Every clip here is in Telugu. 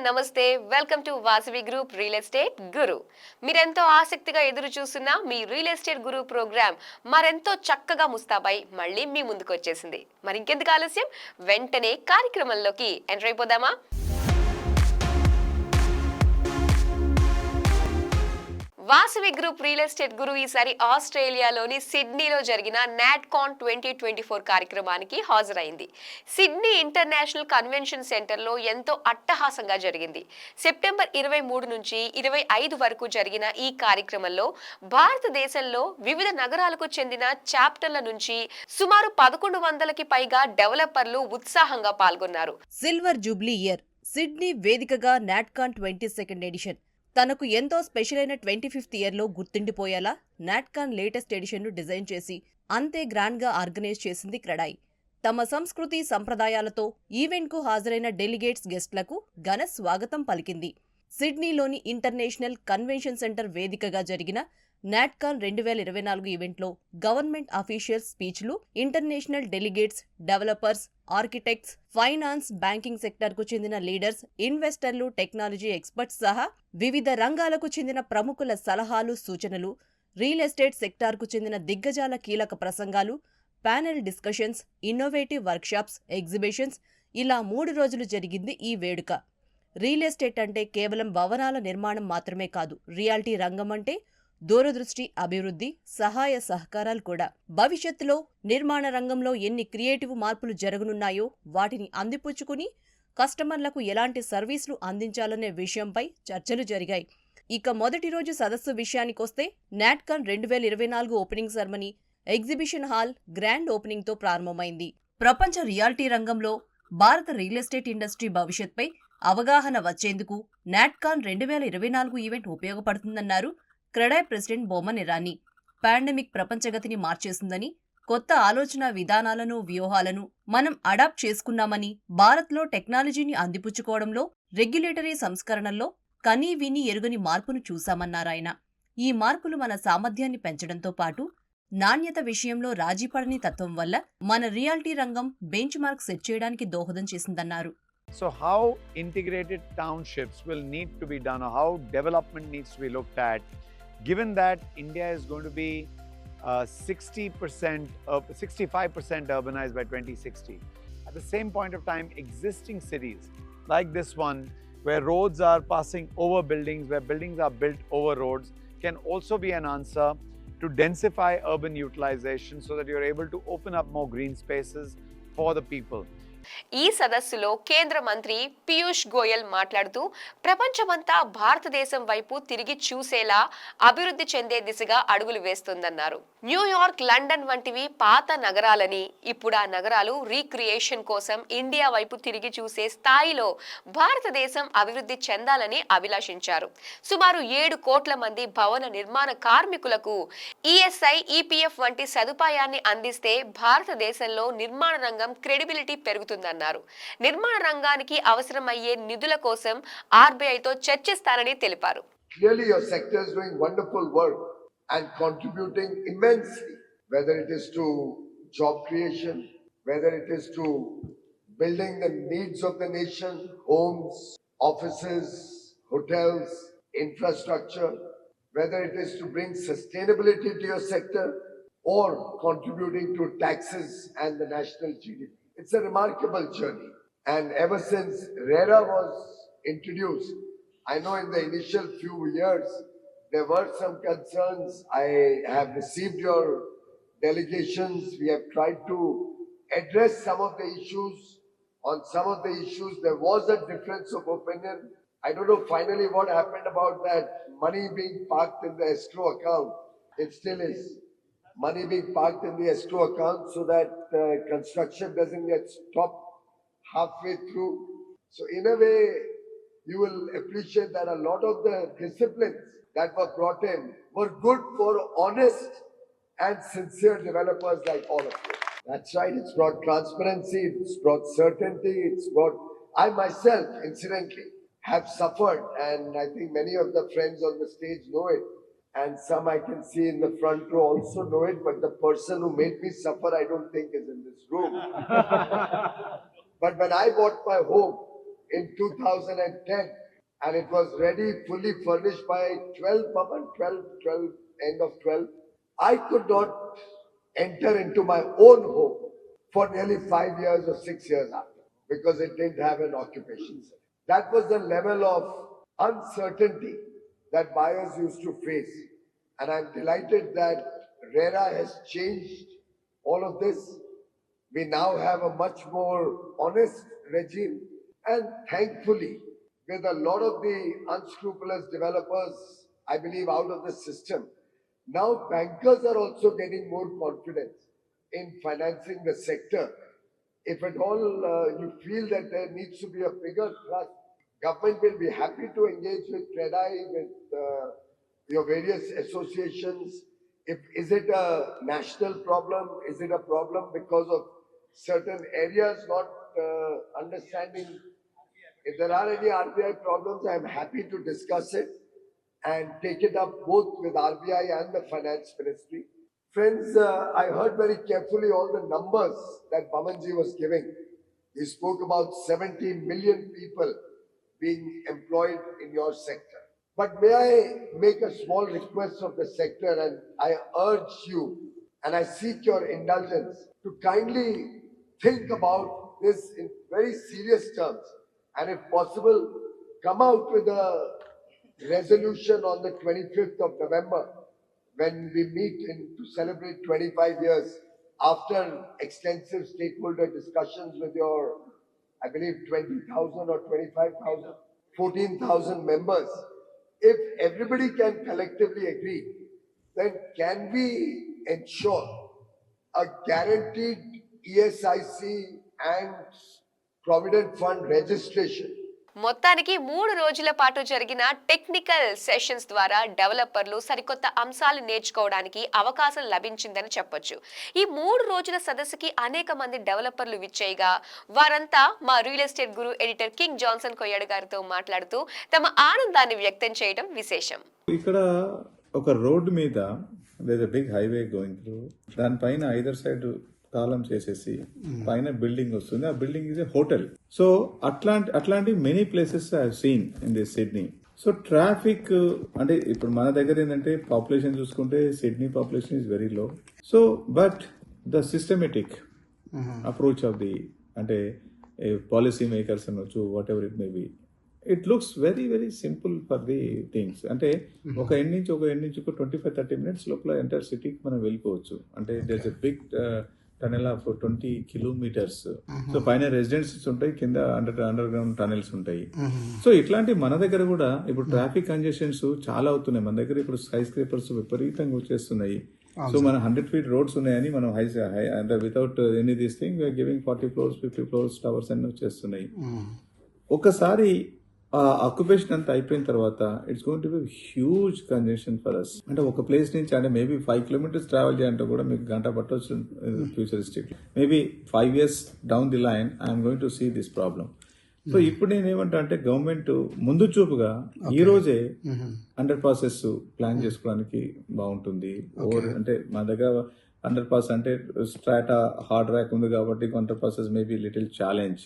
నమస్తే. Welcome to Vasavi group real estate Guru. మీరెంతో ఆసక్తిగా ఎదురు చూస్తున్న మీ రియల్ ఎస్టేట్ గురు ప్రోగ్రామ్ మరెంతో చక్కగా ముస్తాబై మళ్ళీ మీ ముందుకు వచ్చేసింది. మరి ఇంకెందుకు ఆలస్యం, వెంటనే కార్యక్రమంలోకి ఎంటర్ అయిపోదామా? Vasavi group real estate Guru ఈసారి ఆస్ట్రేలియాలోని సిడ్నీలో జరిగిన నాట్కాన్ 2024 కార్యక్రమానికి హాజరైంది. సిడ్నీ ఇంటర్నేషనల్ కన్వెన్షన్ సెంటర్లో ఎంతో అట్టహాసంగా జరిగింది. సెప్టెంబర్ 23 నుంచి 25 వరకు జరిగిన ఈ కార్యక్రమంలో భారతదేశంలో వివిధ నగరాలకు చెందిన చాప్టర్ల నుంచి సుమారు 1100కి పైగా డెవలపర్లు ఉత్సాహంగా పాల్గొన్నారు. సిల్వర్ జూబ్లీ ఇయర్ సిడ్నీ వేదికగా నాట్కాన్ 22nd ఎడిషన్ తనకు ఎంతో స్పెషల్ అయిన 25th ఇయర్లో గుర్తుండిపోయేలా నాట్కాన్ లేటెస్ట్ ఎడిషన్ను డిజైన్ చేసి అంతే గ్రాండ్గా ఆర్గనైజ్ చేసింది క్రెడాయ్. తమ సంస్కృతి సంప్రదాయాలతో ఈవెంట్కు హాజరైన డెలిగేట్స్ గెస్ట్లకు ఘన స్వాగతం పలికింది. సిడ్నీలోని ఇంటర్నేషనల్ కన్వెన్షన్ సెంటర్ వేదికగా జరిగిన నాట్కాన్ 2024 ఈవెంట్లో గవర్నమెంట్ అఫీషియల్స్ స్పీచ్లు, international delegates, developers, architects, finance, banking సెక్టార్కు చెందిన లీడర్స్, ఇన్వెస్టర్లు, టెక్నాలజీ ఎక్స్పర్ట్స్ సహా వివిధ రంగాలకు చెందిన ప్రముఖుల సలహాలు, సూచనలు, రియల్ ఎస్టేట్ సెక్టార్కు చెందిన దిగ్గజాల కీలక ప్రసంగాలు, panel discussions, innovative workshops, exhibitions ఇలా 3 రోజులు జరిగింది ఈ వేడుక. రియల్ ఎస్టేట్ అంటే కేవలం భవనాల నిర్మాణం మాత్రమే కాదు, రియాలిటీ రంగం అంటే దూరదృష్టి, అభివృద్ధి, సహాయ సహకారాలు కూడా. భవిష్యత్తులో నిర్మాణ రంగంలో ఎన్ని క్రియేటివ్ మార్పులు జరగనున్నాయో వాటిని అందిపుచ్చుకుని కస్టమర్లకు ఎలాంటి సర్వీసులు అందించాలనే విషయంపై చర్చలు జరిగాయి. ఇక మొదటి రోజు సదస్సు విషయానికొస్తే Natcon 2024 opening ceremony exhibition hall grand ఓపెనింగ్తో ప్రారంభమైంది. ప్రపంచ రియాలిటీ రంగంలో భారత రియల్ ఎస్టేట్ ఇండస్ట్రీ భవిష్యత్పై అవగాహన వచ్చేందుకు నాట్కాన్ 2024 ఈవెంట్ ఉపయోగపడుతుందన్నారు క్రెడాయ్ ప్రెసిడెంట్ బొమన్ ఇరానీ. పాండమిక్ ప్రపంచగతిని మార్చేసిందని, కొత్త ఆలోచన విధానాలను, వ్యూహాలను మనం అడాప్ట్ చేసుకున్నామని, భారత్లో టెక్నాలజీని అందిపుచ్చుకోవడంలో, రెగ్యులేటరీ సంస్కరణల్లో కనీ విని ఎరుగని మార్పును చూశామన్నారాయన. ఈ మార్పులు మన సామర్థ్యాన్ని పెంచడంతో పాటు నాణ్యత విషయంలో రాజీపడని తత్వం వల్ల మన రియాలిటీ రంగం బెంచ్ మార్క్ సెట్ చేయడానికి దోహదం చేసిందన్నారు. So how integrated townships will need to be done, or how development needs to be looked at, given that India is going to be 65% urbanized by 2060. At the same point of time, existing cities like this one, where roads are passing over buildings, where buildings are built over roads, can also be an answer to densify urban utilization so that you're able to open up more green spaces for the people. ఈ సదస్సులో కేంద్ర మంత్రి పీయూష్ గోయల్ మాట్లాడుతూ ప్రపంచమంతా భారతదేశం వైపు తిరిగి చూసేలా అభివృద్ధి చెందే దిశగా అడుగులు వేస్తుందన్నారు. న్యూయార్క్, లండన్ వంటివి పాత నగరాలని ఇప్పుడు ఆ నగరాలు రీక్రియేషన్ కోసం ఇండియా వైపు తిరిగి చూసే స్థాయిలో భారతదేశం అభివృద్ధి చెందాలని అభిలాషించారు. సుమారు 7 కోట్ల మంది భవన నిర్మాణ కార్మికులకు ఈఎస్ఐ, ఈపీఎఫ్ వంటి సదుపాయాన్ని అందిస్తే భారతదేశంలో నిర్మాణ రంగం క్రెడిబిలిటీ పెరుగుతుంది. నిర్మాణ రంగానికి అవసరమయ్యే నిధుల కోసం ఆర్బీఐతో చర్చిస్తారని తెలిపారు. Clearly your sector is doing wonderful work and contributing immensely, whether it is to job creation, whether it is to building the needs of the nation, homes, offices, hotels, infrastructure, whether it is to bring sustainability to your sector or contributing to taxes and the national GDP. It's a remarkable journey, and ever since RERA was introduced, I know in the initial few years there were some concerns. I have received your delegations. We have tried to address some of the issues. On some of the issues there was a difference of opinion. I don't know finally what happened about that money being parked in the escrow account. It still is. Money being parked in the escrow account so that construction doesn't get stopped halfway through. So in a way, you will appreciate that a lot of the disciplines that were brought in were good for honest and sincere developers like all of you. That's right, it's brought transparency, it's brought certainty, it's brought... I myself, incidentally, have suffered, and I think many of the friends on the stage know it. And some I can see in the front row also know it, but the person who made me suffer I don't think is in this room. But when I bought my home in 2010 and it was ready, fully furnished by 12, end of 12. I could not enter into my own home for nearly 5 years or 6 years after because it didn't have an occupation cert. That was the level of uncertainty that buyers used to face. And I'm delighted that RERA has changed all of this. We now have a much more honest regime. And thankfully, with a lot of the unscrupulous developers, I believe, out of the system, now bankers are also getting more confidence in financing the sector. If at all you feel that there needs to be a bigger trust, government will be happy to engage with CREDAI, with your various associations. Is it a national problem? Is it a problem because of certain areas not understanding? If there are any RBI problems, I am happy to discuss it and take it up both with RBI and the Finance Ministry. Friends, I heard very carefully all the numbers that Bamanji was giving. He spoke about 70 million people being employed in your sector. But may I make a small request of the sector, and I urge you and I seek your indulgence to kindly think about this in very serious terms and if possible come out with a resolution on the 25th of November when we meet to celebrate 25 years after extensive stakeholder discussions with your, I believe, 20,000 or 25,000, 14,000 members. If everybody can collectively agree, then can we ensure a guaranteed ESIC and Provident Fund registration? మొత్తానికి 3 రోజుల పాటు జరిగిన టెక్నికల్ సెషన్స్ ద్వారా డెవలపర్లు సరికొత్త అంశాలు నేర్చుకోవడానికి అవకాశం లభించిందని చెప్పొచ్చు. ఈ 3 రోజుల సదస్సుకి అనేక మంది డెవలపర్లు విచ్చేయగా వారంతా మా రియల్ ఎస్టేట్ గురు ఎడిటర్ కింగ్ జాన్సన్ కొయ్యడ్ గారితో మాట్లాడుతూ తమ ఆనందాన్ని వ్యక్తం చేయడం విశేషం. ఇక్కడ ఒక రోడ్డు మీద బిగ్ హైవే గోయింగ్ త్రూ, దానిపైన ఐదర్ సైడ్ కాలం చేసేసి పైన బిల్డింగ్ వస్తుంది. ఆ building is a hotel. So అట్లాంటి many places I have seen in this Sydney. So traffic అంటే ఇప్పుడు మన దగ్గర ఏంటంటే పాపులేషన్ చూసుకుంటే Sydney population is very low. So but the systematic approach of the అంటే పాలసీ మేకర్స్ అనొచ్చు, whatever it may be, it looks very very simple for the things. అంటే ఒక ఎండ్ నుంచి 25-30 minutes లోపల ఎంటైర్ సిటీకి మనం వెళ్ళిపోవచ్చు. అంటే there is a big tunnel of 20 kilometers. So పైన రెసిడెన్సీస్ ఉంటాయి, కింద అండర్ గ్రౌండ్ టనెల్స్ ఉంటాయి. సో ఇట్లాంటి మన దగ్గర కూడా ఇప్పుడు ట్రాఫిక్ కంజెషన్స్ చాలా అవుతున్నాయి. మన దగ్గర ఇప్పుడు స్కై స్క్రేపర్స్ విపరీతంగా వచ్చేస్తున్నాయి. సో మన 100 feet రోడ్స్ ఉన్నాయని మనం హై అంటే without any this thing we are giving 40 floors 50 floors towers అన్ని వచ్చేస్తున్నాయి. ఒకసారి ఆ ఆక్యుపేషన్ అంతా అయిపోయిన తర్వాత it's going to be huge congestion for us. అంటే ఒక ప్లేస్ నుంచి అంటే మేబీ 5 kilometers ట్రావెల్ చేయాలంటే కూడా మీకు గంట పట్టవచ్చు futuristic. Maybe 5 years down the line I'm going to see this problem. So ఇప్పుడు నేను ఏమంటా అంటే గవర్నమెంట్ ముందు చూపుగా ఈ రోజే అండర్ పాసెస్ ప్లాన్ చేసుకోవడానికి బాగుంటుంది. ఓవర్ అంటే మా దగ్గర అండర్ పాస్ అంటే స్ట్రాటా హార్డ్ ర్యాక్ ఉంది కాబట్టి under passes maybe little challenge.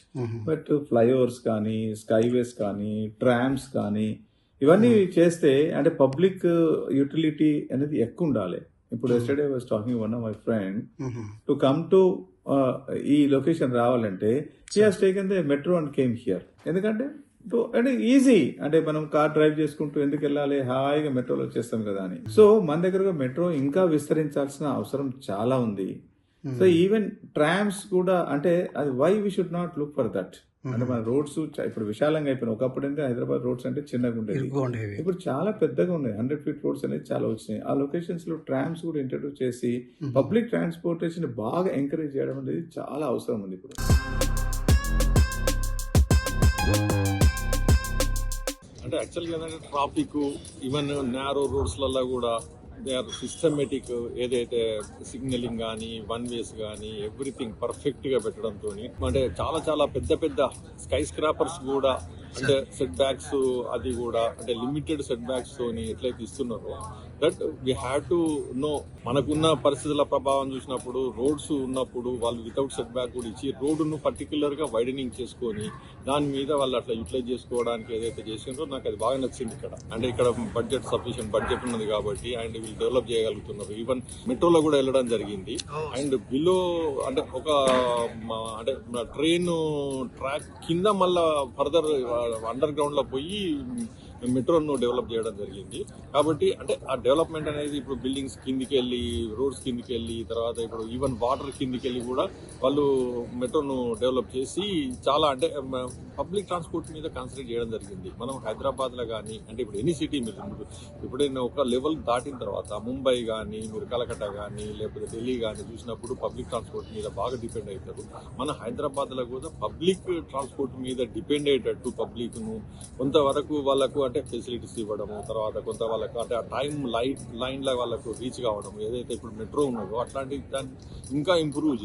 But flyovers కానీ, స్కైవేస్ కానీ, ట్రామ్స్ కానీ ఇవన్నీ చేస్తే అంటే పబ్లిక్ యూటిలిటీ అనేది ఎక్కువ ఉండాలి. ఇప్పుడు yesterday was talking one of my friend to come to ఈ లొకేషన్ రావాలంటే he has taken the metro and came here. ఎందుకంటే అంటే ఈజీ, అంటే మనం కార్ డ్రైవ్ చేసుకుంటూ ఎందుకు వెళ్ళాలి, హాయిగా మెట్రోలో వచ్చేస్తాం కదా అని. సో మన దగ్గర మెట్రో ఇంకా విస్తరించాల్సిన అవసరం చాలా ఉంది. సో ఈవెన్ ట్రామ్స్ కూడా అంటే అది why we should not look for that. అంటే మన రోడ్స్ ఇప్పుడు విశాలంగా అయిపోయినాయి. ఒకప్పుడు అంటే హైదరాబాద్ రోడ్స్ అంటే చిన్నగా ఉండేది, ఇప్పుడు చాలా పెద్దగా ఉన్నాయి. 100 feet రోడ్స్ అనేది చాలా వచ్చినాయి. ఆ లొకేషన్స్ లో ట్రామ్స్ కూడా ఇంట్రడ్యూస్ చేసి పబ్లిక్ ట్రాన్స్పోర్టేషన్ బాగా ఎంకరేజ్ చేయడం అనేది చాలా అవసరం ఉంది ఇప్పుడు. అంటే యాక్చువల్గా ఏంటంటే ట్రాఫిక్ ఈవెన్ నేరో రోడ్స్లలో కూడా దే ఆర్ సిస్టమేటిక్. ఏదైతే సిగ్నలింగ్ కానీ, వన్ వేస్ కానీ ఎవ్రీథింగ్ పర్ఫెక్ట్గా పెట్టడంతో అంటే చాలా చాలా పెద్ద పెద్ద స్కై స్క్రాపర్స్ కూడా అంటే సెట్ బ్యాక్స్ అది కూడా అంటే లిమిటెడ్ సెట్ బ్యాక్స్ తోని ఎట్లయితే ఇస్తున్నారో that we have to know. మనకున్న పరిస్థితుల ప్రభావం చూసినప్పుడు రోడ్స్ ఉన్నప్పుడు వాళ్ళు వితౌట్ సెట్ బ్యాక్ కూడా ఇచ్చి రోడ్డును పర్టికులర్ గా వైడనింగ్ చేసుకొని దాని మీద వాళ్ళు అట్లా యూటిలైజ్ చేసుకోవడానికి ఏదైతే చేసిందో నాకు అది బాగా నచ్చింది ఇక్కడ. అంటే ఇక్కడ బడ్జెట్ సఫిషియెంట్ బడ్జెట్ ఉన్నది కాబట్టి అండ్ వీళ్ళు డెవలప్ చేయగలుగుతున్నారు. ఈవెన్ మెట్రోలో కూడా వెళ్ళడం జరిగింది. అండ్ బిలో అంటే ఒక అంటే ట్రైన్ ట్రాక్ కింద మళ్ళా ఫర్దర్ అండర్ గ్రౌండ్ లో పోయి మెట్రోను డెవలప్ చేయడం జరిగింది. కాబట్టి అంటే ఆ డెవలప్మెంట్ అనేది ఇప్పుడు బిల్డింగ్స్ కిందికి వెళ్ళి రోడ్స్ కిందికి వెళ్ళి తర్వాత ఇప్పుడు ఈవెన్ వాటర్ కిందికి వెళ్ళి కూడా వాళ్ళు మెట్రోను డెవలప్ చేసి చాలా అంటే పబ్లిక్ ట్రాన్స్పోర్ట్ మీద కాన్సన్ట్రేట్ చేయడం జరిగింది. మనం హైదరాబాద్ లో కానీ అంటే ఇప్పుడు ఎనీ సిటీ మీరు ఎప్పుడైనా ఒక లెవెల్ దాటిన తర్వాత ముంబై కానీ మీరు కలకత్తా కానీ లేకపోతే ఢిల్లీ కానీ చూసినప్పుడు పబ్లిక్ ట్రాన్స్పోర్ట్ మీద బాగా డిపెండ్ అవుతారు. మన హైదరాబాద్ లో కూడా పబ్లిక్ ట్రాన్స్పోర్ట్ మీద డిపెండ్ అయ్యేటట్టు పబ్లిక్ ను కొంతవరకు వాళ్ళకు అంటే ఫెసిలిటీస్ ఇవ్వడము, తర్వాత కొంత వాళ్ళకు అంటే ఆ టైం లైన్ లా వాళ్ళకు రీచ్ కావడం ఏదైతే ఇప్పుడు మెట్రో ఉన్నదో అట్లాంటి దాన్ని ఇంకా ఇంప్రూవ్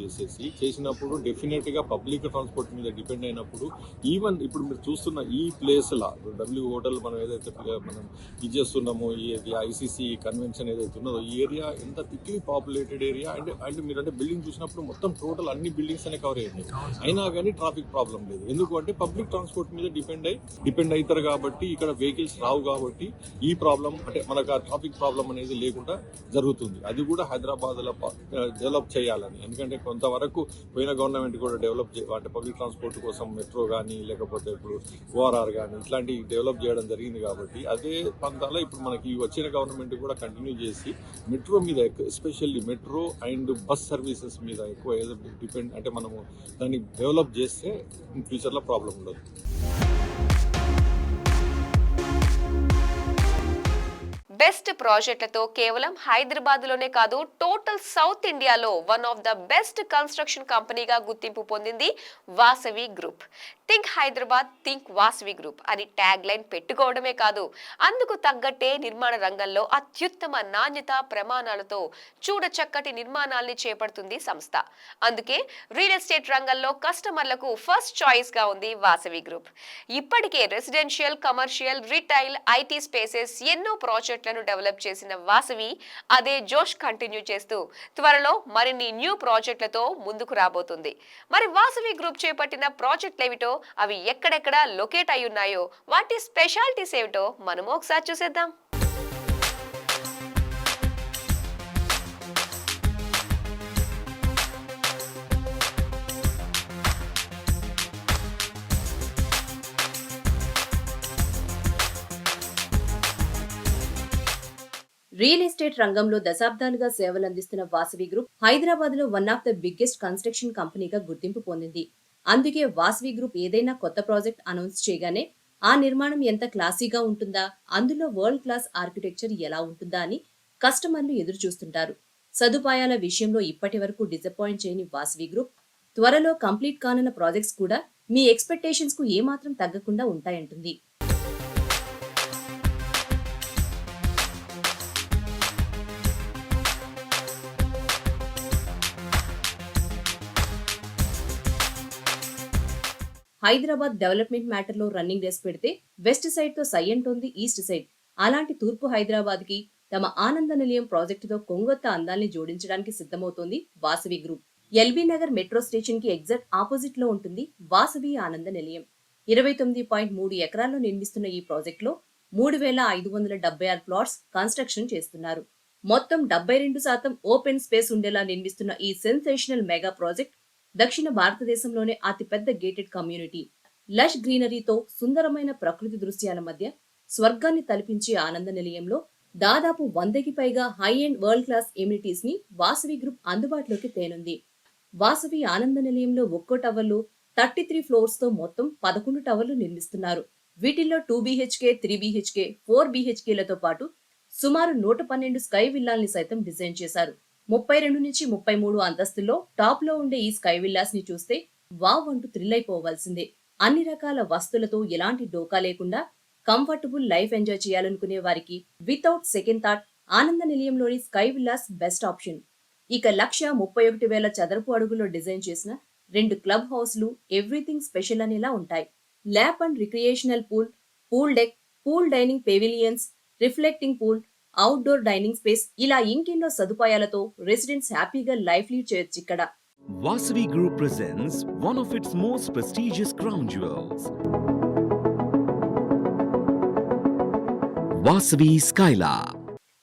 చేసినప్పుడు డెఫినెట్ గా పబ్లిక్ ట్రాన్స్పోర్ట్ మీద డిపెండ్ అయినప్పుడు ఈవెన్ ఇప్పుడు మీరు చూస్తున్న ఈ ప్లేస్ లా డబ్ల్యూ హోటల్ మనం ఏదైతే మనం ఇది చేస్తున్నామో ఈ ఐసీసీ కన్వెన్షన్ ఏదైతే ఉన్నదో ఈ ఏరియా ఎంత థిక్లీ పాపులేటెడ్ ఏరియా అంటే మీరు అంటే బిల్డింగ్ చూసినప్పుడు మొత్తం టోటల్ అన్ని బిల్డింగ్స్ అనే కవర్ అయ్యాయి. అయినా కానీ ట్రాఫిక్ ప్రాబ్లం లేదు. ఎందుకంటే పబ్లిక్ ట్రాన్స్పోర్ట్ మీద డిపెండ్ అవుతారు కాబట్టి ఇక్కడ వెహికల్స్ రావు కాబట్టి ఈ ప్రాబ్లం అంటే మనకు ఆ ట్రాఫిక్ ప్రాబ్లం అనేది లేకుండా జరుగుతుంది. అది కూడా హైదరాబాద్ లో డెవలప్ చేయాలని. ఎందుకంటే కొంతవరకు పోయిన గవర్నమెంట్ కూడా డెవలప్ అంటే పబ్లిక్ ట్రాన్స్పోర్ట్ కోసం మెట్రో కానీ లేకపోతే ఇప్పుడు ఓఆర్ఆర్ కానీ ఇట్లాంటి డెవలప్ చేయడం జరిగింది. కాబట్టి అదే పంతాలో ఇప్పుడు మనకి వచ్చిన గవర్నమెంట్ కూడా కంటిన్యూ చేసి మెట్రో మీద especially metro and bus services మీద ఎక్కువ ఏదో డిపెండ్ అంటే మనము దాన్ని డెవలప్ చేస్తే ఫ్యూచర్ లో ప్రాబ్లం ఉండదు. బెస్ట్ ప్రాజెక్టులతో కేవలం హైదరాబాద్ లోనే కాదు టోటల్ సౌత్ ఇండియాలో one of the best construction కంపెనీగా గుర్తింపు పొందింది Vasavi group. Think Hyderabad think Vasavi group అని ట్యాగ్ లైన్ పెట్టుకోవడమే కాదు, అందుకు తగ్గట్టే నిర్మాణ రంగంలో అత్యుత్తమ నాణ్యత ప్రమాణాలతో చూడచక్కటి నిర్మాణాల్ని చేపడుతుంది సంస్థ. అందుకే రియల్ ఎస్టేట్ రంగంలో కస్టమర్లకు ఫస్ట్ చాయిస్ గా ఉంది వాసవి గ్రూప్. ఇప్పటికే residential, commercial, retail, IT spaces ఎన్నో ప్రాజెక్టులను డెవలప్ చేసిన వాసవి అదే జోష్ కంటిన్యూ చేస్తూ త్వరలో మరిన్ని న్యూ ప్రాజెక్టులతో ముందుకు రాబోతుంది. మరి వాసవి గ్రూప్ చేపట్టిన ప్రాజెక్టులు ఏమిటో, అవి ఎక్కడెక్కడ లొకేట్ అయి ఉన్నాయో, వాటి స్పెషాలిటీస్ ఏమిటో మనము ఒకసారి చూసేద్దాం. రియల్ ఎస్టేట్ రంగంలో దశాబ్దాలుగా సేవలందిస్తున్న వాసవి గ్రూప్ హైదరాబాద్ లో one of the biggest construction కంపెనీగా గుర్తింపు పొందింది. అందుకే వాసవి గ్రూప్ ఏదైనా కొత్త ప్రాజెక్ట్ అనౌన్స్ చేయగానే ఆ నిర్మాణం ఎంత క్లాసీగా ఉంటుందా, అందులో వరల్డ్ క్లాస్ ఆర్కిటెక్చర్ ఎలా ఉంటుందా అని కస్టమర్లు ఎదురు చూస్తుంటారు. సదుపాయాల విషయంలో ఇప్పటి వరకు డిసప్పాయింట్ చేయని వాసవి గ్రూప్ త్వరలో కంప్లీట్ కానున్న ప్రాజెక్ట్స్ కూడా మీ ఎక్స్పెక్టేషన్స్ కు ఏమాత్రం తగ్గకుండా ఉంటాయంటుంది. హైదరాబాద్ డెవలప్మెంట్ మ్యాటర్ లో రన్నింగ్ రేస్ పెడితే వెస్ట్ సైడ్ తో సై అంటోంది ఈస్ట్ సైడ్. అలాంటి తూర్పు హైదరాబాద్ కి తమ ఆనంద నిలయం ప్రాజెక్టుతో కొంగొత్త అందాల్ని జోడించడానికి సిద్ధమవుతోంది Vasavi group. LB Nagar metro station కి ఎగ్జాక్ట్ ఆపోజిట్ లో ఉంటుంది వాసవి ఆనంద నిలయం. 29.3 ఎకరాల్లో నిర్మిస్తున్న ఈ ప్రాజెక్ట్ లో 3,576 ప్లాట్స్ కన్స్ట్రక్షన్ చేస్తున్నారు. మొత్తం 72% ఓపెన్ స్పేస్ ఉండేలా నిర్మిస్తున్న ఈ సెన్సేషనల్ మెగా ప్రాజెక్ట్ దక్షిణ భారతదేశంలోనే అతిపెద్ద గేటెడ్ కమ్యూనిటీ. లష్ గ్రీనరీతో సుందరమైన ప్రకృతి దృశ్యాల మధ్య స్వర్గాన్ని తలపించే ఆనంద నిలయంలో దాదాపు 100కి పైగా high and world class amenities ని వాసవి గ్రూప్ అందుబాటులోకి తేనుంది. వాసవి ఆనంద నిలయంలో ఒక్కో టవర్లు 33 ఫ్లోర్స్ తో మొత్తం 11 టవర్లు నిర్మిస్తున్నారు. వీటిల్లో 2 BHK, 3 BHK, 4 BHKలతో పాటు సుమారు 112 స్కై విల్లాల్ని సైతం డిజైన్ చేశారు. 32 నుంచి 33 అంతస్తుల్లో టాప్ లో ఉండే ఈ స్కై విల్లాస్ ని చూస్తే వావ్ అంటూ థ్రిల్ అయిపోవాల్సిందే. అన్ని రకాల వస్తువులతో ఎలాంటి డోకా లేకుండా కంఫర్టబుల్ లైఫ్ ఎంజాయ్ చేయాలనుకునే వారికి వితౌట్ సెకండ్ థాట్ ఆనంద నిలయంలోని స్కై విల్లాస్ బెస్ట్ ఆప్షన్. ఇక 131,000 చదరపు అడుగుల్లో డిజైన్ చేసిన 2 క్లబ్ హౌస్లు ఎవ్రీథింగ్ స్పెషల్ అనేలా ఉంటాయి. Lap and recreational pool, pool deck, pool dining పెవిలియన్స్, reflecting pool, outdoor dining space, ఇలా ఇంకెన్నో సదుపాయాలతో రెసిడెంట్స్ హ్యాపీగా లైఫ్ లీడ్ చేయొచ్చు ఇక్కడ. Vasavi Group presents one of its most prestigious crown jewels, Vasavi Skyla.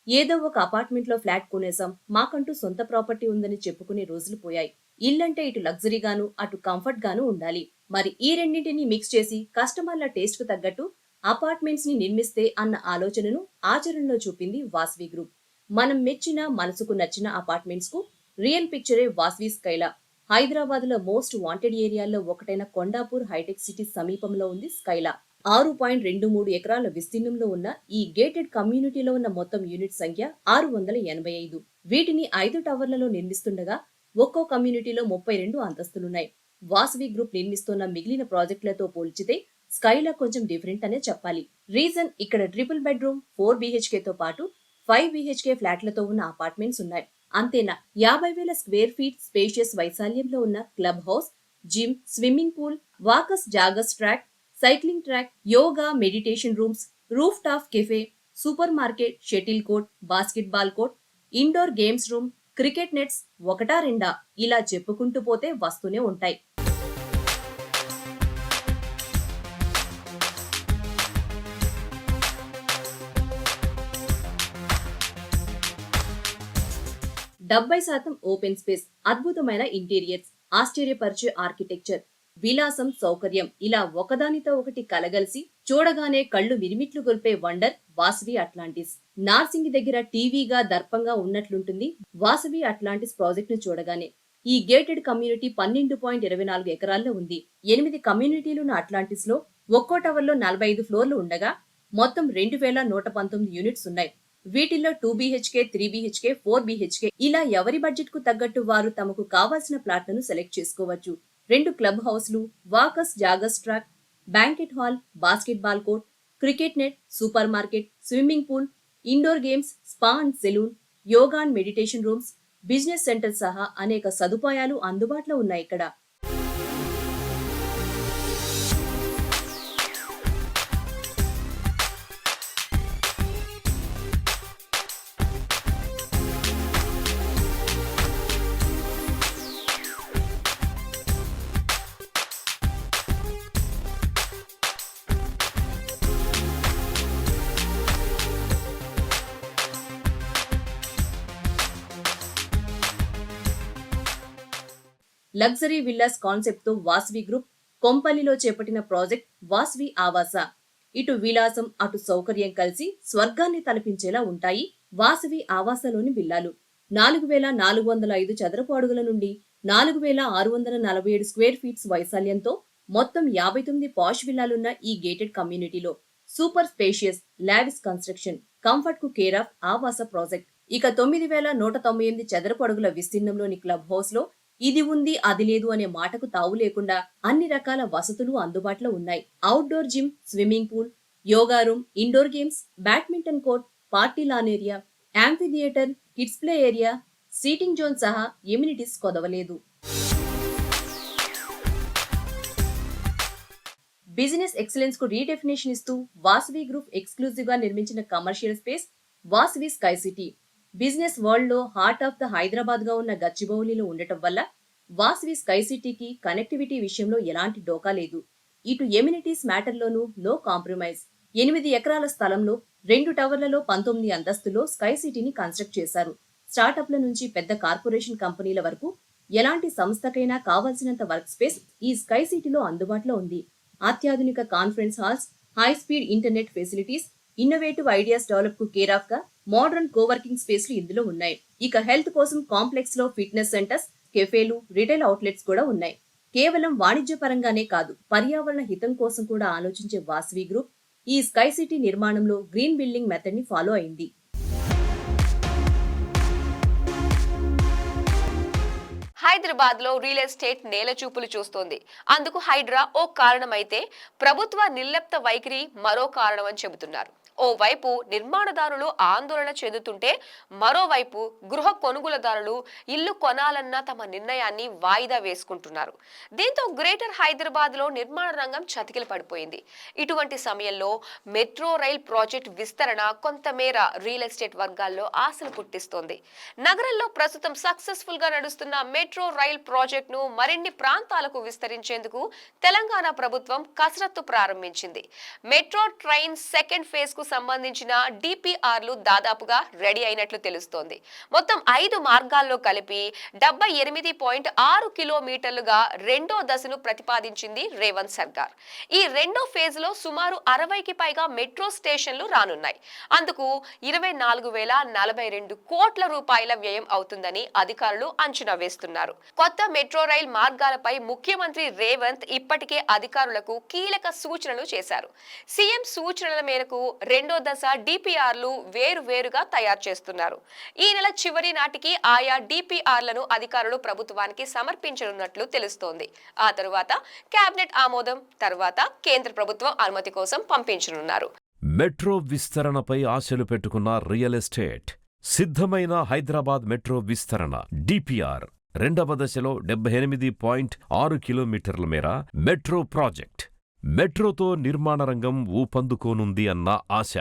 ఏదో ఒక అపార్ట్మెంట్ లో ఫ్లాట్ కొనేసాం, మాకంటూ సొంత ప్రాపర్టీ ఉందని చెప్పుకునే రోజులు పోయాయి. ఇల్లంటే ఇటు లగ్జరీ గాను అటు కంఫర్ట్ గాను ఉండాలి. మరి ఈ రెండింటిని మిక్స్ చేసి కస్టమర్ల టేస్ట్ కు తగ్గట్టు అపార్ట్మెంట్స్ ని నిర్మిస్తే అన్న ఆలోచనను ఆచరణలో చూపింది వాసవి గ్రూప్. మనం మెచ్చిన మనసుకు నచ్చిన అపార్ట్మెంట్స్ కు రియల్ పిక్చరే వాసవి స్కైలా. హైదరాబాద్ లో మోస్ట్ వాంటెడ్ ఏరియాల్లో ఒకటైన కొండాపూర్ హైటెక్ సిటీ సమీపంలో ఉంది స్కైలా. 6.23 ఎకరాల విస్తీర్ణంలో ఉన్న ఈ గేటెడ్ కమ్యూనిటీలో ఉన్న మొత్తం యూనిట్ సంఖ్య 685. వీటిని 5 టవర్లలో నిర్మిస్తుండగా ఒక్కో కమ్యూనిటీలో 32 అంతస్తులున్నాయి. వాసవి గ్రూప్ నిర్మిస్తున్న మిగిలిన ప్రాజెక్టులతో పోల్చితే స్కైలా కొంచెం డిఫరెంట్ అనే చెప్పాలి. రీజన్, ఇక్కడ ట్రిపుల్ బెడ్రూమ్ 4 BHK తో పాటు 5 BHK ఫ్లాట్లతో ఉన్న అపార్ట్మెంట్స్ ఉన్నాయి. అంతేనా, 50,000 స్క్వేర్ ఫీట్ స్పేషియస్ వైశాల్యంలో ఉన్న club house, gym, swimming pool, walkers joggers track, cycling track, yoga, meditation rooms, rooftop cafe, supermarket, shuttle court, basketball court, indoor games room, cricket nets, ఒకటా రెండా ఇలా చెప్పుకుంటూ పోతే వస్తూనే ఉంటాయి. డెబ్బై శాతం ఓపెన్ స్పేస్, అద్భుతమైన ఇంటీరియర్స్, ఆశ్చర్యపరిచే ఆర్కిటెక్చర్, విలాసం, సౌకర్యం, ఇలా ఒకదానితో ఒకటి కలగలిసి చూడగానే కళ్ళు మిరిమిట్లు గొల్పే వండర్ వాసవి అట్లాంటిస్. నార్సింగి దగ్గర టీవీగా దర్పంగా ఉన్నట్లుంటుంది వాసవి అట్లాంటిస్ ప్రాజెక్ట్ ను చూడగానే. ఈ గేటెడ్ కమ్యూనిటీ 12.24 ఎకరాల్లో ఉంది. 8 కమ్యూనిటీలున్న అట్లాంటిస్ లో ఒక్కో టవర్ లో 45 ఫ్లోర్లు ఉండగా మొత్తం 2119 యూనిట్స్ ఉన్నాయి. వీటిల్లో 2 BHK, 3 BHK, 4 BHK, ఇలా ఎవరి బడ్జెట్ కు తగ్గట్టు వారు తమకు కావాల్సిన ప్లాట్లను సెలెక్ట్ చేసుకోవచ్చు. 2 క్లబ్ హౌస్లు, walkers joggers track, banquet hall, basketball court, cricket net, supermarket, swimming pool, indoor games, spa and salon, yoga and meditation rooms, business centre సహా అనేక సదుపాయాలు అందుబాటులో ఉన్నాయి ఇక్కడ. లగ్జరీ విల్లాస్ కాన్సెప్ట్ తో వాసవి గ్రూప్ కొంపల్లిలో చేపట్టిన ప్రాజెక్ట్ వాసవి ఆవాస. ఇటు విలాసం అటు సౌకర్యం కలిసి స్వర్గాన్ని తలపించేలా ఉంటాయి వాసవి ఆవాసలోని విల్లాలు. 4,405 చదరపు అడుగుల నుండి 4,647 స్క్వేర్ ఫీట్స్ వైశాల్యంతో మొత్తం 59 పాష్ విల్లాలున్న ఈ గేటెడ్ కమ్యూనిటీలో సూపర్ స్పేషియస్ లావిస్ కన్స్ట్రక్షన్, కంఫర్ట్ కు కేర్ ఆఫ్ ఆవాస ప్రాజెక్ట్. ఇక 9,198 చదరపు అడుగుల విస్తీర్ణంలోని క్లబ్ హౌస్ లో ఇది ఉంది అది లేదు అనే మాటకు తావు లేకుండా అన్ని రకాల వసతులు అందుబాటులో ఉన్నాయి. Outdoor gym, swimming pool, yoga room, indoor games, badminton court, party lawn area, amphitheatre, kids play area, seating zone సహా ఎమ్యూనిటీస్ కొదవలేదు. బిజినెస్ ఎక్సలెన్స్ కు రీడెఫినేషన్ ఇస్తూ వాసవి గ్రూప్ ఎక్స్క్లూజివ్ గా నిర్మించిన commercial space Vasavi sky city. Business world లో హార్ట్ ఆఫ్ ద హైదరాబాద్ గా ఉన్న గచ్చిబౌలిలో ఉండటం వల్ల వాసవి స్కై సిటీకి కనెక్టివిటీ విషయంలో ఎలాంటి డోకా లేదు. ఇటు ఎమ్యూనిటీస్ మ్యాటర్ లోనూ నో కాంప్రమైజ్. 8 ఎకరాల స్థలంలో 2 టవర్లలో 19 అంతస్తులో స్కై సిటీని కన్స్ట్రక్ట్ చేశారు. స్టార్టప్ల నుంచి పెద్ద కార్పొరేషన్ కంపెనీల వరకు ఎలాంటి సంస్థకైనా కావాల్సినంత వర్క్ స్పేస్ ఈ స్కై సిటీలో అందుబాటులో ఉంది. అత్యాధునిక conference halls, high speed internet facilities, innovative ideas develop కు కేర్ ఆఫ్ గా మోడర్న్ కోవర్కింగ్ స్పేస్లు ఇందులో ఉన్నాయి. ఇక హెల్త్ కోసం కాంప్లెక్స్ లో ఫిట్నెస్ సెంటర్స్, కెఫేలు, రిటైల్ అవుట్లెట్స్ కూడా ఉన్నాయి. కేవలం వాణిజ్య పరంగానే కాదు, పర్యావరణ హితం కోసం కూడా ఆలోచించే వాసవి గ్రూప్ ఈ స్కై సిటీ నిర్మాణంలో గ్రీన్ బిల్డింగ్ మెథడ్ ని ఫాలో అయింది. హైదరాబాద్ లో రియల్ ఎస్టేట్ నేల చూపులు చూస్తోంది. అందుకు హైడ్రా ఓ కారణమైతే ప్రభుత్వ నిర్లిప్త వైఖరి మరో కారణం అని చెబుతున్నారు. ఓవైపు నిర్మాణదారులు ఆందోళన చెందుతుంటే మరోవైపు గృహ కొనుగోలుదారులు ఇల్లు కొనాలన్న తమ నిర్ణయాన్ని వాయిదా వేసుకుంటున్నారు. దీంతో గ్రేటర్ హైదరాబాద్ లో నిర్మాణ రంగం చతికిల పడిపోయింది. ఇటువంటి సమయంలో మెట్రో రైల్ ప్రాజెక్ట్ విస్తరణ కొంతమేర రియల్ ఎస్టేట్ వర్గాల్లో ఆశలు పుట్టిస్తోంది. నగరంలో ప్రస్తుతం సక్సెస్ఫుల్ గా నడుస్తున్న మెట్రో రైల్ ప్రాజెక్ట్ ను మరిన్ని ప్రాంతాలకు విస్తరించేందుకు తెలంగాణ ప్రభుత్వం కసరత్తు ప్రారంభించింది. మెట్రో ట్రైన్ సెకండ్ ఫేజ్ కు సంబంధించిన డిపిఆర్లు దాదాపుగా రెడీ అయినట్లు తెలుస్తోంది. మొత్తం 5 మార్గాల్లో కలిపి 78.6 కిలోమీటర్లుగా రెండో దశను ప్రతిపాదించింది రేవంత్ సర్కార్. ఈ రెండో ఫేజ్ లో సుమారు 60కి పైగా మెట్రో స్టేషన్లు రానున్నాయి. అందుకు 24,042 కోట్ల రూపాయల వ్యయం అవుతుందని అధికారులు అంచనా వేస్తున్నారు. కొత్త మెట్రో రైల్ మార్గాలపై ముఖ్యమంత్రి రేవంత్ ఇప్పటికే అధికారులకు కీలక సూచనలు చేశారు. సీఎం సూచనల మేరకు రెండో దశ డిపిఆర్లు వేరువేరుగా తయారు చేస్తున్నారు. ఈ నెల చివరి నాటికి ఆయా డిపిఆర్లను అధికారులు ప్రభుత్వానికి సమర్పించనున్నట్లు తెలుస్తోంది. ఆ తరువాత కేబినెట్ ఆమోదం తర్వాత కేంద్ర ప్రభుత్వం అనుమతి కోసం పంపించనున్నారు. మెట్రో విస్తరణపై ఆశలు పెట్టుకున్న రియల్ ఎస్టేట్ సిద్ధమైన హైదరాబాద్ మెట్రో విస్తరణ డిపిఆర్ రెండవ దశలో 78.6 కిలోమీటర్ల మేర మెట్రో ప్రాజెక్ట్. మెట్రోతో నిర్మాణ రంగం ఊపందుకోనుంది అన్న ఆశ.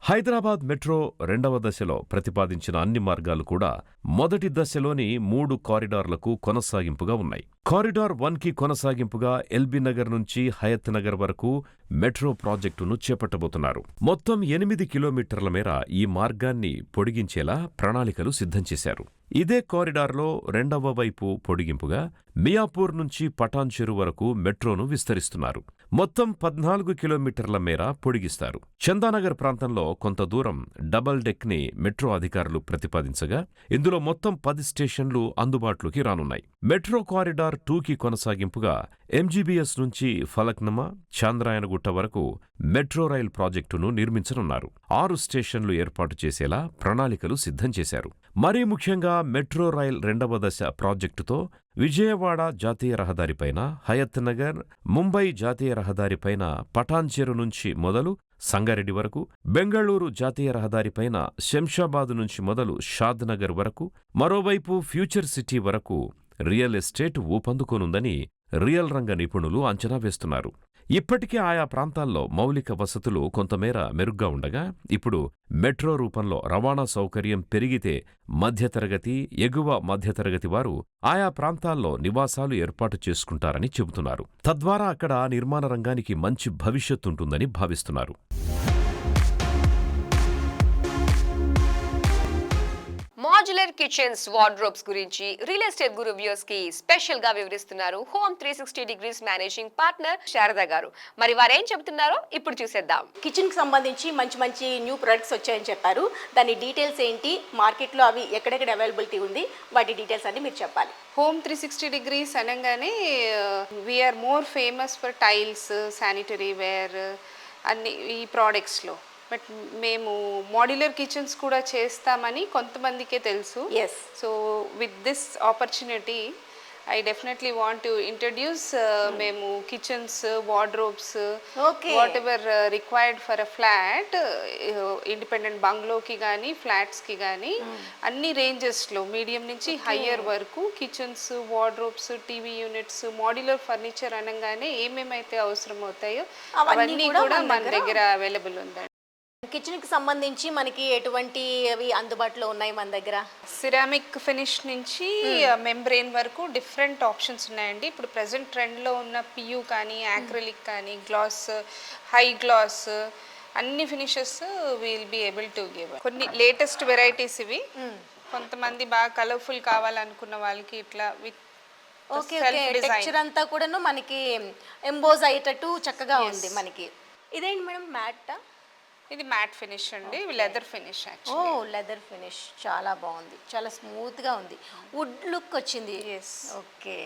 హైదరాబాద్ మెట్రో రెండవ దశలో ప్రతిపాదించిన అన్ని మార్గాలు కూడా మొదటి దశలోని 3 కారిడార్లకు కొనసాగింపుగా ఉన్నాయి. కారిడార్ 1కి కొనసాగింపుగా ఎల్బీ నగర్ నుంచి హయత్ నగర్ వరకు మెట్రో ప్రాజెక్టును చేపట్టబోతున్నారు. మొత్తం 8 కిలోమీటర్ల మేర ఈ మార్గాన్ని పొడిగించేలా ప్రణాళికలు సిద్ధం చేశారు. ఇదే కారిడార్లో రెండవ వైపు పొడిగింపుగా మియాపూర్ నుంచి పటాన్ చెరు వరకు మెట్రోను విస్తరిస్తున్నారు. మొత్తం 14 కిలోమీటర్ల మేర పొడిగిస్తారు. చందానగర్ ప్రాంతంలో కొంత దూరం డబల్ డెక్ ని మెట్రో అధికారులు ప్రతిపాదించగా ఇందులో మొత్తం 10 స్టేషన్లు అందుబాటులోకి రానున్నాయి. మెట్రో కారిడార్ 2కి కొనసాగింపుగా ఎంజీబీఎస్ నుంచి ఫలక్నమా, చాంద్రాయనగుట్ట వరకు మెట్రో రైల్ ప్రాజెక్టును నిర్మించనున్నారు. 6 స్టేషన్లు ఏర్పాటు చేసేలా ప్రణాళికలు సిద్ధం చేశారు. మరీ ముఖ్యంగా మెట్రో రైల్ రెండవ దశ ప్రాజెక్టుతో విజయవాడ జాతీయ రహదారిపైన హయత్ నగర్, ముంబై జాతీయ రహదారిపైన పటాన్ చెరు నుంచి మొదలు సంగారెడ్డి వరకు, బెంగళూరు జాతీయ రహదారిపైన శంషాబాద్ నుంచి మొదలు షాద్ నగర్ వరకు, మరోవైపు ఫ్యూచర్ సిటీ వరకు రియల్ ఎస్టేట్ ఊపందుకోనుందని రియల్ రంగ నిపుణులు అంచనా వేస్తున్నారు. ఇప్పటికే ఆయా ప్రాంతాల్లో మౌలిక వసతులు కొంతమేర మెరుగ్గా ఉండగా ఇప్పుడు మెట్రో రూపంలో రవాణా సౌకర్యం పెరిగితే మధ్యతరగతి, ఎగువ మధ్యతరగతి వారు ఆయా ప్రాంతాల్లో నివాసాలు ఏర్పాటు చేసుకుంటారని చెబుతున్నారు. తద్వారా అక్కడ నిర్మాణ రంగానికి మంచి భవిష్యత్తుంటుందని భావిస్తున్నారు. మాడ్యులర్ కిచెన్స్, వార్డ్రోబ్స్ గురించి రియల్ ఎస్టేట్ గురు వ్యూస్ కి స్పెషల్ గా వివరిస్తున్నారు home 360 degrees managing partner Sharada గారు. మరి వారేం చెబుతున్నారో ఇప్పుడు చూసేద్దాం. కిచెన్ కి సంబంధించి మంచి మంచి న్యూ ప్రొడక్ట్స్ వచ్చాయని చెప్పారు. దాని డీటెయిల్స్ ఏంటి, మార్కెట్లో అవి ఎక్కడెక్కడ అవైలబిలిటీ ఉంది, వాటి డీటెయిల్స్ అన్ని మీరు చెప్పాలి. హోమ్ 360 డిగ్రీస్ అనగానే we're more famous for tiles, sanitary ware అన్ని ఈ ప్రోడక్ట్స్లో. బట్ మేము మాడ్యులర్ కిచెన్స్ కూడా చేస్తామని కొంతమందికే తెలుసు. Yes. So with this opportunity I definitely want to introduce మేము kitchens, wardrobes, whatever required for a flat, independent బంగ్లోకి కానీ ఫ్లాట్స్కి కానీ అన్ని రేంజెస్లో మీడియం నుంచి హయ్యర్ వరకు kitchens, wardrobes, TV units, modular furniture అనగానే ఏమేమైతే అవసరం అవుతాయో అవన్నీ కూడా మన దగ్గర అవైలబుల్ ఉందండి. కిచెన్కి సంబంధించి మనకి ఎటువంటివి అందుబాటులో ఉన్నాయి మన దగ్గర? సిరామిక్ ఫినిష్ నుంచి మెంబ్రెయిన్ వరకు డిఫరెంట్ ఆప్షన్స్ ఉన్నాయండి. ఇప్పుడు ప్రజెంట్ ట్రెండ్లో ఉన్న పియూ కానీ, యాక్రిలిక్ కానీ, గ్లాస్, హై గ్లాస్ అన్ని finishes will be able to give. కొన్ని లేటెస్ట్ వెరైటీస్ ఇవి. కొంతమంది బాగా కలర్ఫుల్ కావాలనుకున్న వాళ్ళకి ఇట్లా విత్ టెక్స్చర్ అంతా కూడాను మనకి ఎంబోజ్ అయ్యేటట్టు చక్కగా ఉంది మనకి. ఇదేంటి మేడం, మ్యాట్? ఇది మ్యాట్ ఫినిష్ అండి, లెదర్ ఫినిష్. ఓ, లెదర్ ఫినిష్ చాలా బాగుంది, చాలా స్మూత్గా ఉంది, వుడ్ లుక్ వచ్చింది. ఎస్. ఓకే.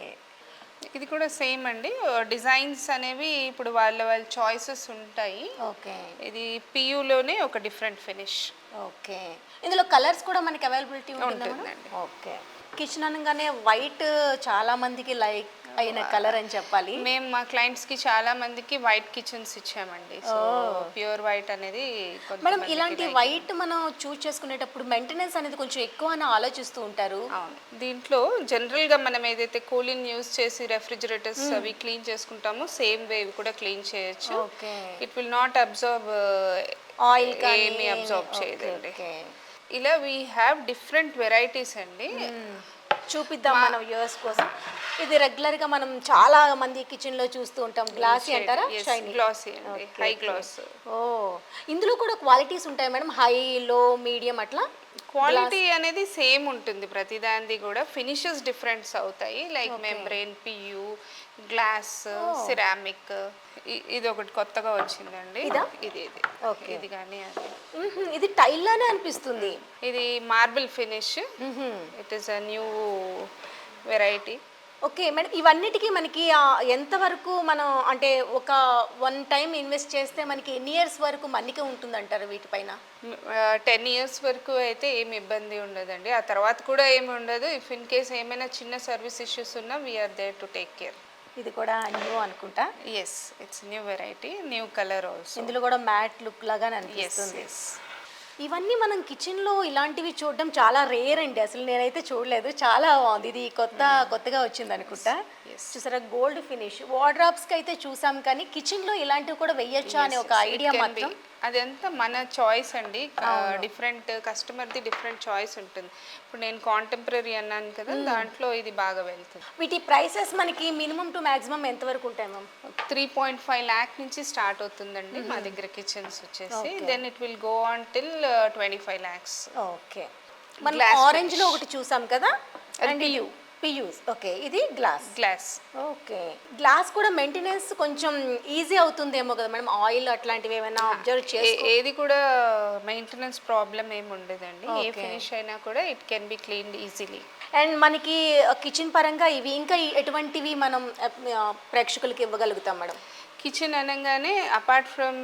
ఇది కూడా సేమ్ అండి. డిజైన్స్ అనేవి ఇప్పుడు వాళ్ళ చాయిసెస్ ఉంటాయి. ఓకే. ఇది పియూలోనే ఒక డిఫరెంట్ ఫినిష్. ఓకే. ఇందులో కలర్స్ కూడా మనకి అవైలబిలిటీ ఉంటుందండి. ఓకే. కిచెన్ అనగానే వైట్ చాలా మందికి లైక్ అయిన కలర్ అని చెప్పాలి. మేము మా క్లయింట్స్కి చాలా మందికి వైట్ కిచెన్స్ ఇచ్చామండి. సో ప్యూర్ వైట్ అనేది మేడం ఇలాంటి వైట్ మనం చూస్ చేసుకునేటప్పుడు మెయింటెనెన్స్ అనేది కొంచెం ఎక్కువ అని ఆలోచిస్తూ ఉంటారు. అవును, దీంట్లో జనరల్గా మనం ఏదైతే కూలిన్ యూజ్ చేసి రెఫ్రిజిరేటర్స్ అవి క్లీన్ చేసుకుంటామో సేమ్ వే ఇవి కూడా క్లీన్ చేయొచ్చు. It will not observe oil ఏమి అబ్జర్వ్ చేయదండి. ఇలా వీ హ్యావ్ డిఫరెంట్ వెరైటీస్ అండి. చూపిద్దాం మనం వ్యూవర్స్ కోసం. ఇది రెగ్యులర్ గా మనం చాలా మంది కిచెన్ లో చూస్తూ ఉంటాం. గ్లాసీ అంటారా? గ్లాసీ అండి, హై గ్లాస్. ఓ, ఇందులో కూడా క్వాలిటీస్ ఉంటాయి మేడం, హై, లో, మీడియం అట్లా? క్వాలిటీ అనేది సేమ్ ఉంటుంది ప్రతిదానిది కూడా, ఫినిషెస్ డిఫరెన్స్ అవుతాయి. Like membrane, PU, glass, ceramic. ఇది ఒకటి కొత్తగా వచ్చిందండి. ఇది ఇది కానీ అది ఇది టైల్ లానే అనిపిస్తుంది. ఇది marble finish. It is a new variety. Okay madam, ఇవన్నిటికీ మనకి ఎంతవరకు మనం అంటే ఒక 1 టైం ఇన్వెస్ట్ చేస్తే మనకి ఎన్ని ఇయర్స్ వరకు మన్నిక ఉంటుందంటారు వీటిపైన? 10 ఇయర్స్ వరకు అయితే ఏమి ఇబ్బంది ఉండదండి. ఆ తర్వాత కూడా ఏమి ఉండదు. ఇఫ్ ఇన్ కేస్ ఏమైనా చిన్న సర్వీస్ ఇష్యూస్ ఉన్నా we are there to take care. ఇది కూడా న్యూ అనుకుంటా. Yes, it's new variety, new colour also. ఇందులో కూడా మ్యాట్ లుక్ లాగా అనిపిస్తుంది. ఇవన్నీ మనం కిచెన్లో ఇలాంటివి చూడడం చాలా రేర్ అండి. అసలు నేనైతే చూడలేదు. చాలా బాగుంది. ఇది కొత్తగా వచ్చింది అనుకుంటా. చూసారా, గోల్డ్ ఫినిష్. వార్డ్రాబ్స్కి అయితే చూసాం, కానీ కిచెన్లో ఇలాంటివి కూడా వెయ్యొచ్చా అనే ఒక ఐడియా మాత్రం. అదంతా మన చాయిస్ అండి. డిఫరెంట్ కస్టమర్ది డిఫరెంట్ చాయిస్ ఉంటుంది. ఇప్పుడు నేను కాంటెంపరీ అన్నాను కదా, దాంట్లో ఇది బాగా వెళ్తుంది. వీటి ప్రైసెస్ మనకి మినిమం టు మాక్సిమం ఎంత వరకు ఉంటాయి మ్యామ్? 3.5 lakh నుంచి స్టార్ట్ అవుతుందండి మా దగ్గర కిచెన్స్ వచ్చేసి. Then it will go on till 25 lakhs. Okay, మనం ఆరెంజ్ లో ఒకటి చూసాం కదా, అండ్ పియూస్. ఓకే, ఇది గ్లాస్. ఓకే, గ్లాస్ కూడా మెయింటెనెన్స్ కొంచెం ఈజీ అవుతుందేమో కదా మేడం, ఆయిల్ అట్లాంటివి ఏమైనా అబ్జర్వ్ చేసి? ఏది కూడా మెయింటెనెన్స్ ప్రాబ్లం ఏమి ఉండదండి. ఏ ఫినిష్ అయినా కూడా it can be cleaned easily. And మనకి కిచెన్ పరంగా ఇవి ఇంకా ఎటువంటివి మనం ప్రేక్షకులకి ఇవ్వగలుగుతాం మేడం? కిచెన్ అనగానే అపార్ట్ ఫ్రమ్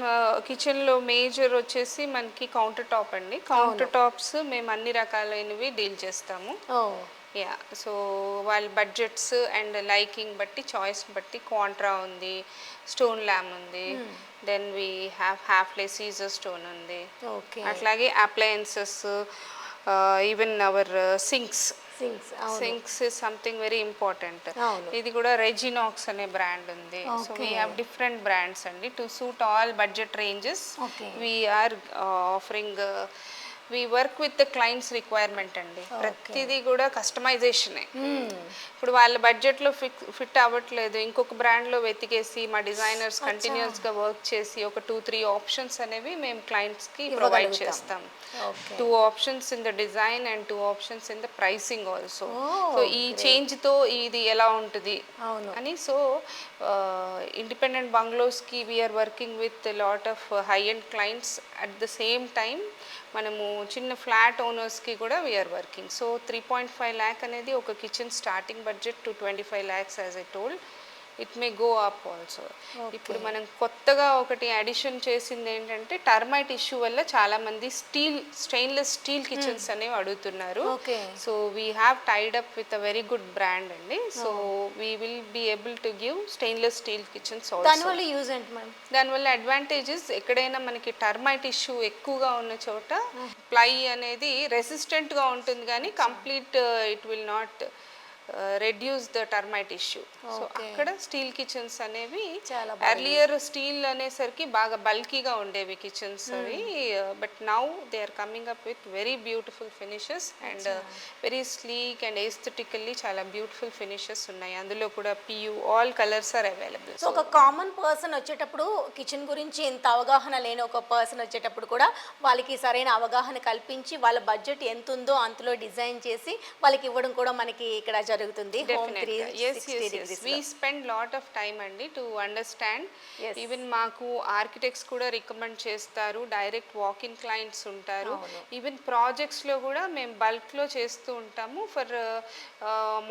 కిచెన్లో మేజర్ వచ్చేసి మనకి కౌంటర్ టాప్ అండి. కౌంటర్ టాప్స్ మేము అన్ని రకాలైనవి డీల్ చేస్తాము. యా, సో వాళ్ళ బడ్జెట్స్ అండ్ లైకింగ్ బట్టి, చాయిస్ బట్టి క్వాంట్రా ఉంది, స్టోన్ ల్యామ్ ఉంది, then we have Hafele Caesar stone ఉంది. అట్లాగే appliances, even our sinks is something very important. ఇది కూడా రెజినాక్స్ అనే బ్రాండ్ ఉంది. So we have different brands అండి to suit all budget ranges. We're offering, we work with the clients requirement అండి. ప్రతిదీ కూడా కస్టమైజేషనే. ఇప్పుడు వాళ్ళ బడ్జెట్లో ఫిట్ అవ్వట్లేదు, ఇంకొక బ్రాండ్లో వెతికేసి మా డిజైనర్స్ కంటిన్యూస్గా వర్క్ చేసి ఒక 2-3 ఆప్షన్స్ అనేవి మేము క్లయింట్స్కి ప్రొవైడ్ చేస్తాం. 2 options in the design and 2 options in the pricing also. So ఈ చేంజ్తో ఇది ఎలా ఉంటుంది అని. సో ఇండిపెండెంట్ బంగ్లోస్కి we're working with lot of high end clients. At the same time మనము చిన్న ఫ్లాట్ ఓనర్స్కి కూడా వీఆర్ వర్కింగ్. సో 3.5 lakh అనేది ఒక kitchen starting budget to 25 lakhs as I told. It may go up also. ఇప్పుడు మనం కొత్తగా ఒకటి అడిషన్ చేసింది ఏంటంటే, టర్మైట్ ఇష్యూ వల్ల చాలా మంది స్టెయిన్లెస్ స్టీల్ కిచెన్స్ అనేవి అడుగుతున్నారు. So we have tied up with a very good brand అండి. So we will be able to give stainless steel kitchens also. దానివల్ల అడ్వాంటేజెస్, ఎక్కడైనా మనకి టర్మైట్ ఇష్యూ ఎక్కువగా ఉన్న చోట ప్లై అనేది రెసిస్టెంట్గా ఉంటుంది, కానీ complete it will not reduce the termite issue. So అక్కడ స్టీల్ కిచెన్స్ అనేవి, ఎర్లియర్ స్టీల్ అనేసరికి బాగా బల్కీగా ఉండేవి కిచెన్స్ అవి, but now they are coming up with very beautiful finishes and very sleek and aesthetically చాలా బ్యూటిఫుల్ ఫినిషెస్ ఉన్నాయి. అందులో కూడా PU all colours are available. So ఒక కామన్ పర్సన్ వచ్చేటప్పుడు, కిచెన్ గురించి ఇంత అవగాహన లేని ఒక పర్సన్ వచ్చేటప్పుడు కూడా వాళ్ళకి సరైన అవగాహన కల్పించి వాళ్ళ బడ్జెట్ ఎంత ఉందో అంతలో డిజైన్ చేసి వాళ్ళకి ఇవ్వడం కూడా మనకి ఇక్కడ జరుగుతుంది. We spend lot of time అండి టు అండర్స్టాండ్. ఈవెన్ మాకు ఆర్కిటెక్ట్స్ కూడా రికమెండ్ చేస్తారు, డైరెక్ట్ వాక్ ఇన్ క్లయింట్స్ ఉంటారు. ఈవెన్ ప్రాజెక్ట్స్లో కూడా మేము బల్క్లో చేస్తూ ఉంటాము. ఫర్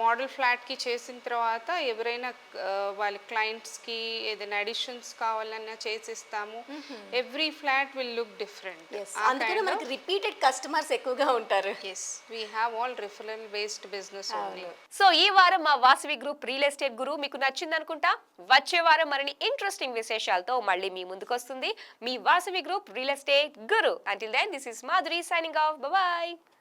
మోడల్ ఫ్లాట్కి చేసిన తర్వాత ఎవరైనా వాళ్ళ క్లయింట్స్కి ఏదైనా అడిషన్స్ కావాలన్నా చేసిస్తాము. Every flat will look different. అందుకని మనకి రిపీటెడ్ కస్టమర్స్ ఎక్కువగా ఉంటారు. Yes, we have all referral based business only. So ఈ వారం మా వాసవి గ్రూప్ రియల్ ఎస్టేట్ గురు మీకు నచ్చిందనుకుంటా. వచ్చే వారం మరిన్ని ఇంట్రెస్టింగ్ విశేషాలతో మళ్ళీ మీ ముందుకు వస్తుంది మీ Vasavi group real estate Guru. Until then this is Madhuri signing off. By.